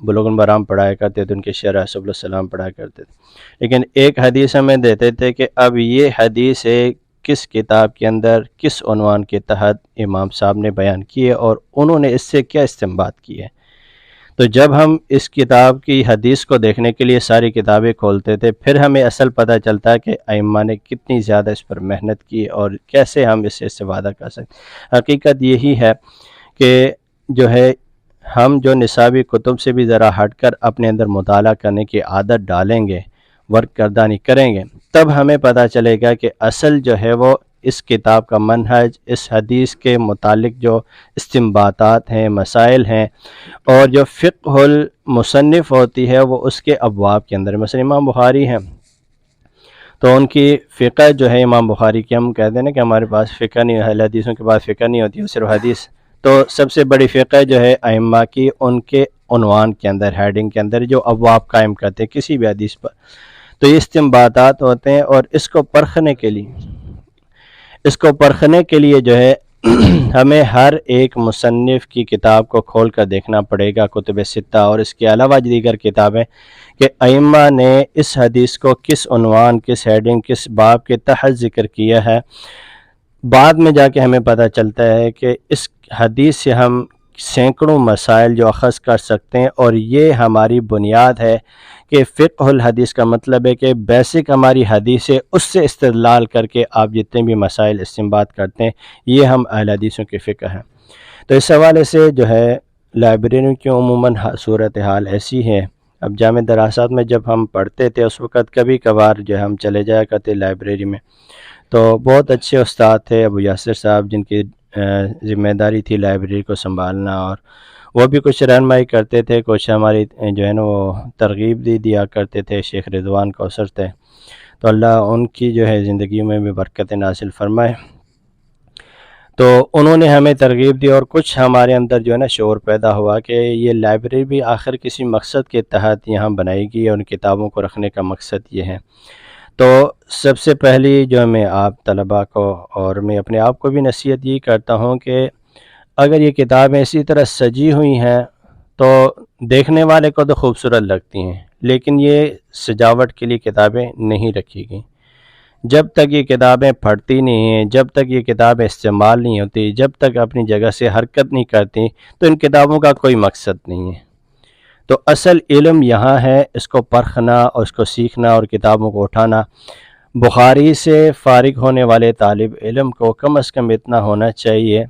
بلوغ المرام پڑھایا کرتے تھے، ان کے شرح سبل السلام پڑھایا کرتے تھے، لیکن ایک حدیث ہمیں دیتے تھے کہ اب یہ حدیث ہے کس کتاب کے اندر کس عنوان کے تحت امام صاحب نے بیان کیے اور انہوں نے اس سے کیا استنباط کیے۔ تو جب ہم اس کتاب کی حدیث کو دیکھنے کے لیے ساری کتابیں کھولتے تھے، پھر ہمیں اصل پتہ چلتا ہے کہ ائمہ نے کتنی زیادہ اس پر محنت کی اور کیسے ہم اس سے استفادہ کر سکتے۔ حقیقت یہی ہے کہ جو ہے ہم جو نصابی کتب سے بھی ذرا ہٹ کر اپنے اندر مطالعہ کرنے کی عادت ڈالیں گے، ورک گردانی کریں گے، تب ہمیں پتہ چلے گا کہ اصل جو ہے وہ اس کتاب کا منہج، اس حدیث کے متعلق جو استنباطات ہیں، مسائل ہیں، اور جو فقہ المصنف ہوتی ہے وہ اس کے ابواب کے اندر، مثلا امام بخاری ہیں تو ان کی فقہ جو ہے، امام بخاری کی ہم کہتے ہیں نا کہ ہمارے پاس فقہ نہیں ہے، حدیثوں کے پاس فقہ نہیں ہوتی، صرف حدیث، تو سب سے بڑی فقہ جو ہے ائمہ کی، ان کے عنوان کے اندر، ہیڈنگ کے اندر جو ابواب قائم کرتے ہیں کسی بھی حدیث پر، تو یہ استنباطات ہوتے ہیں، اور اس کو پرکھنے کے لیے جو ہے ہمیں ہر ایک مصنف کی کتاب کو کھول کر دیکھنا پڑے گا، کتب ستہ اور اس کے علاوہ دیگر کتابیں، کہ ائمہ نے اس حدیث کو کس عنوان، کس ہیڈنگ، کس باب کے تحت ذکر کیا ہے۔ بعد میں جا کے ہمیں پتہ چلتا ہے کہ اس حدیث سے ہم سینکڑوں مسائل جو اخذ کر سکتے ہیں، اور یہ ہماری بنیاد ہے کہ فقہ الحدیث کا مطلب ہے کہ بیسک ہماری حدیث ہے، اس سے استدلال کر کے آپ جتنے بھی مسائل استنباط کرتے ہیں، یہ ہم اہل حدیثوں کی فقہ ہیں۔ تو اس حوالے سے جو ہے لائبریریوں کی عموماً صورتحال ایسی ہے۔ اب جامع دراسات میں جب ہم پڑھتے تھے اس وقت کبھی کبھار جو ہم چلے جایا کرتے لائبریری میں، تو بہت اچھے استاد تھے ابو یاسر صاحب، جن کی ذمہ داری تھی لائبریری کو سنبھالنا، اور وہ بھی کچھ رہنمائی کرتے تھے، کچھ ہماری جو ہے نا وہ ترغیب دیا کرتے تھے۔ شیخ رضوان کوثر تھے، تو اللہ ان کی جو ہے زندگیوں میں بھی برکت نازل فرمائے۔ تو انہوں نے ہمیں ترغیب دی، اور کچھ ہمارے اندر جو ہے نا شعور پیدا ہوا کہ یہ لائبریری بھی آخر کسی مقصد کے تحت یہاں بنائی گئی ہے، ان کتابوں کو رکھنے کا مقصد یہ ہے۔ تو سب سے پہلی جو میں آپ طلباء کو اور میں اپنے آپ کو بھی نصیحت یہ کرتا ہوں کہ اگر یہ کتابیں اسی طرح سجی ہوئی ہیں تو دیکھنے والے کو تو خوبصورت لگتی ہیں، لیکن یہ سجاوٹ کے لیے کتابیں نہیں رکھی گئیں۔ جب تک یہ کتابیں پڑھتی نہیں ہیں، جب تک یہ کتابیں استعمال نہیں ہوتی، جب تک اپنی جگہ سے حرکت نہیں کرتی، تو ان کتابوں کا کوئی مقصد نہیں ہے۔ تو اصل علم یہاں ہے، اس کو پرکھنا اور اس کو سیکھنا اور کتابوں کو اٹھانا۔ بخاری سے فارغ ہونے والے طالب علم کو کم از کم اتنا ہونا چاہیے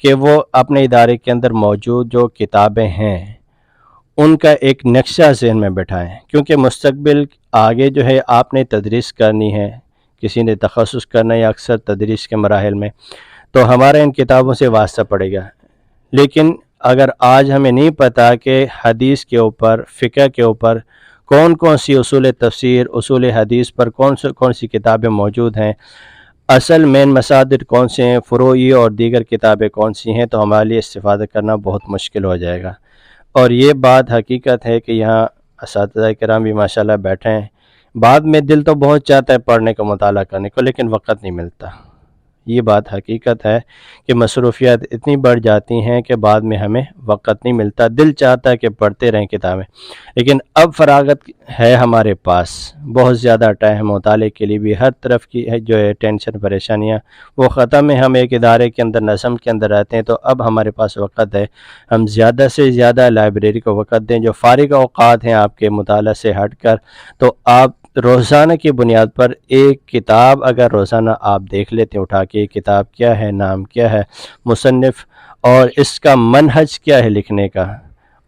کہ وہ اپنے ادارے کے اندر موجود جو کتابیں ہیں ان کا ایک نقشہ ذہن میں بٹھائیں، کیونکہ مستقبل آگے جو ہے آپ نے تدریس کرنی ہے، کسی نے تخصص کرنا ہے اکثر تدریس کے مراحل میں، تو ہمارا ان کتابوں سے واسطہ پڑے گا۔ لیکن اگر آج ہمیں نہیں پتہ کہ حدیث کے اوپر، فقہ کے اوپر کون سی اصول تفسیر، اصول حدیث پر کون سی کتابیں موجود ہیں، اصل مین مصادر کون سے ہیں، فروعی اور دیگر کتابیں کون سی ہیں، تو ہمارے لیے استفادہ کرنا بہت مشکل ہو جائے گا۔ اور یہ بات حقیقت ہے کہ یہاں اساتذہ کرام بھی ماشاءاللہ بیٹھے ہیں، بعد میں دل تو بہت چاہتا ہے پڑھنے کو، مطالعہ کرنے کو، لیکن وقت نہیں ملتا۔ یہ بات حقیقت ہے کہ مصروفیات اتنی بڑھ جاتی ہیں کہ بعد میں ہمیں وقت نہیں ملتا، دل چاہتا ہے کہ پڑھتے رہیں کتابیں، لیکن اب فراغت ہے ہمارے پاس بہت زیادہ ٹائم، مطالعے کے لیے بھی ہر طرف کی جو ہے ٹینشن، پریشانیاں وہ ختم ہے، ہم ایک ادارے کے اندر، نظم کے اندر رہتے ہیں، تو اب ہمارے پاس وقت ہے، ہم زیادہ سے زیادہ لائبریری کو وقت دیں۔ جو فارغ اوقات ہیں آپ کے مطالعہ سے ہٹ کر، تو آپ روزانہ کی بنیاد پر ایک کتاب اگر روزانہ آپ دیکھ لیتے ہیں اٹھا کے، یہ کتاب کیا ہے، نام کیا ہے، مصنف، اور اس کا منہج کیا ہے لکھنے کا،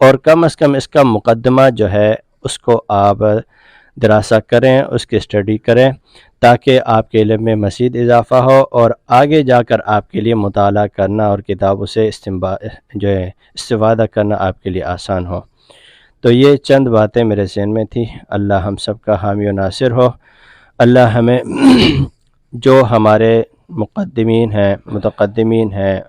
اور کم از کم اس کا مقدمہ جو ہے اس کو آپ دراسہ کریں، اس کی اسٹڈی کریں، تاکہ آپ کے علم میں مزید اضافہ ہو اور آگے جا کر آپ کے لیے مطالعہ کرنا اور کتابوں سے جو ہے استفادہ کرنا آپ کے لیے آسان ہو۔ تو یہ چند باتیں میرے ذہن میں تھی۔ اللہ ہم سب کا حامی و ناصر ہو۔ اللہ ہمیں جو ہمارے مقدمین ہیں، متقدمین ہیں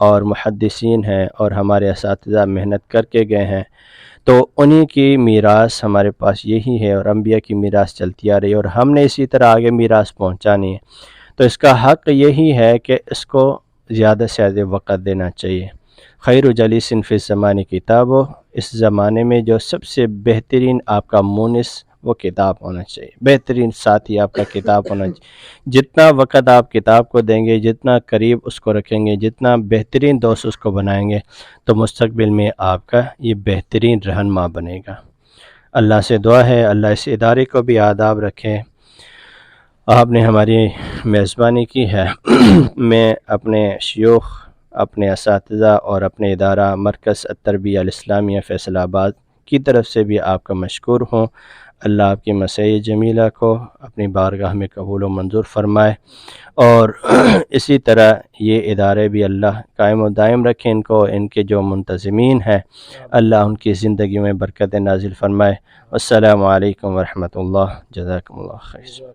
اور محدثین ہیں اور ہمارے اساتذہ محنت کر کے گئے ہیں، تو انہی کی میراث ہمارے پاس یہی ہے، اور انبیاء کی میراث چلتی آ رہی ہے، اور ہم نے اسی طرح آگے میراث پہنچانی ہے۔ تو اس کا حق یہی ہے کہ اس کو زیادہ سے زیادہ وقت دینا چاہیے، خیر جلیسن فی الزمان کتاب ہو، اس زمانے میں جو سب سے بہترین آپ کا مونس وہ کتاب ہونا چاہیے، بہترین ساتھی آپ کا کتاب ہونا چاہیے۔ جتنا وقت آپ کتاب کو دیں گے، جتنا قریب اس کو رکھیں گے، جتنا بہترین دوست اس کو بنائیں گے، تو مستقبل میں آپ کا یہ بہترین رہنما بنے گا۔ اللہ سے دعا ہے اللہ اس ادارے کو بھی آداب رکھے۔ آپ نے ہماری میزبانی کی ہے میں اپنے شیوخ، اپنے اساتذہ اور اپنے ادارہ مرکز التربیہ الاسلامیہ فیصل آباد کی طرف سے بھی آپ کا مشکور ہوں۔ اللہ آپ کی مسیح جمیلہ کو اپنی بارگاہ میں قبول و منظور فرمائے، اور اسی طرح یہ ادارے بھی اللہ قائم و دائم رکھیں ان کو، ان کے جو منتظمین ہیں اللہ ان کی زندگی میں برکت نازل فرمائے۔ السلام علیکم ورحمۃ اللہ، جزاکم اللہ خیر۔